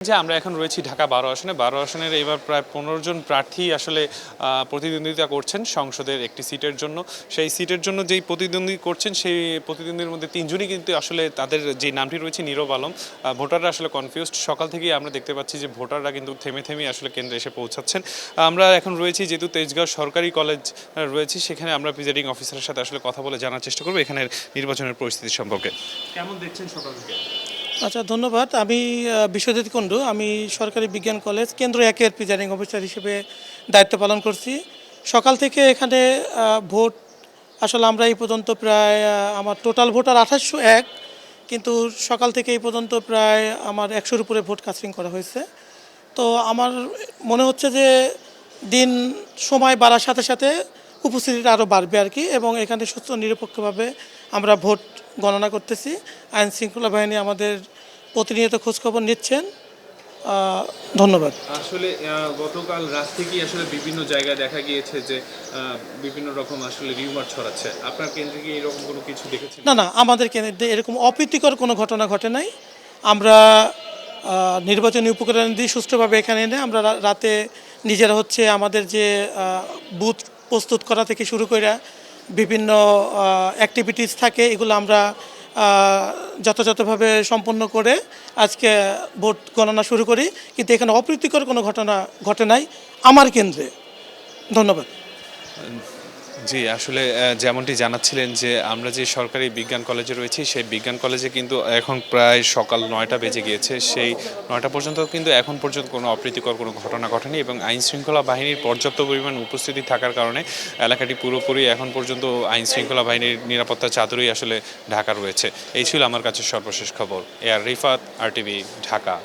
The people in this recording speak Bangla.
যে আমরা এখন রয়েছি ঢাকা ১২ আসনে। ১২ আসনের এবার প্রায় ১৫ জন প্রার্থী আসলে প্রতিদ্বন্দ্বিতা করছেন সংসদের একটি সিটের জন্য। সেই সিটের জন্য যেই প্রতিদ্বন্দ্বী করছেন সেই প্রতিদ্বন্দ্বীর মধ্যে ৩ জনই কিন্তু আসলে তাদের যে নামটি রয়েছে নীরব আলম। ভোটাররা আসলে কনফিউজড। সকাল থেকেই আমরা দেখতে পাচ্ছি যে ভোটাররা কিন্তু থেমে আসলে কেন্দ্রে এসে পৌঁছাচ্ছেন। আমরা এখন রয়েছি যেহেতু তেজগাঁও সরকারি কলেজ রয়েছে, সেখানে আমরা প্রিজাইডিং অফিসারের সাথে আসলে কথা বলে জানার চেষ্টা করব এখানের নির্বাচনের পরিস্থিতি সম্পর্কে। কেমন দেখছেন সকাল থেকে? আচ্ছা, ধন্যবাদ। আমি বিশ্বজিৎ কুণ্ডু। আমি সরকারি বিজ্ঞান কলেজ কেন্দ্র ১-এর প্রিজাইডিং অফিসার হিসেবে দায়িত্ব পালন করছি। সকাল থেকে এখানে ভোট আসলে আমরা এই পর্যন্ত প্রায় আমার টোটাল ভোটার ২৮০১, কিন্তু সকাল থেকে এই পর্যন্ত প্রায় আমার ১০০-র উপরে ভোট কাস্টিং করা হয়েছে। তো আমার মনে হচ্ছে যে দিন সময় বাড়ার সাথে সাথে উপস্থিতিটা আরও বাড়বে আর কি, এবং এখানে সুস্থ নিরপেক্ষভাবে আমরা ভোট গণনা করতেছি। আইন শৃঙ্খলা বাহিনী আমাদের প্রতিনিয়ত খোঁজখবর নিচ্ছেন। ধন্যবাদ। আসলে গতকাল রাত থেকেই আসলে বিভিন্ন জায়গায় দেখা গিয়েছে যে বিভিন্ন রকম আসলে রিউমার ছড়াচ্ছে। আপনার কেন্দ্রে কি এরকম কোনো কিছু দেখেছেন? না, আমাদের কেন্দ্রে এরকম অপ্রীতিকর কোনো ঘটনা ঘটে নাই। আমরা নির্বাচনী উপকরণ দিয়ে সুষ্ঠুভাবে এখানে এনে আমরা রাতে নিজেরা হচ্ছে আমাদের যে বুথ প্রস্তুত করা থেকে শুরু করে বিভিন্ন অ্যাক্টিভিটিস থাকে, এগুলো আমরা যথাযথভাবে সম্পন্ন করে আজকে ভোট গণনা শুরু করি। কিন্তু এখানে অপ্রীতিকর কোনো ঘটনা ঘটে নাই আমার কেন্দ্রে। ধন্যবাদ। জি, আসলে যেমনটি জানাচ্ছিলেন যে আমরা যে সরকারি বিজ্ঞান কলেজে রয়েছি সেই বিজ্ঞান কলেজে কিন্তু এখন প্রায় সকাল ৯টা বেজে গিয়েছে। সেই ৯টা পর্যন্ত কিন্তু এখন পর্যন্ত কোনো অপ্রীতিকর কোনো ঘটনা ঘটেনি এবং আইন শৃঙ্খলা বাহিনীর পর্যাপ্ত পরিমাণ উপস্থিতি থাকার কারণে এলাকাটি পুরোপুরি এখন পর্যন্ত আইন শৃঙ্খলা বাহিনীর নিরাপত্তা চাদরেই আসলে ঢাকা রয়েছে। এই ছিল আমার কাছে সর্বশেষ খবর। AR Rifat, RTV, Dhaka.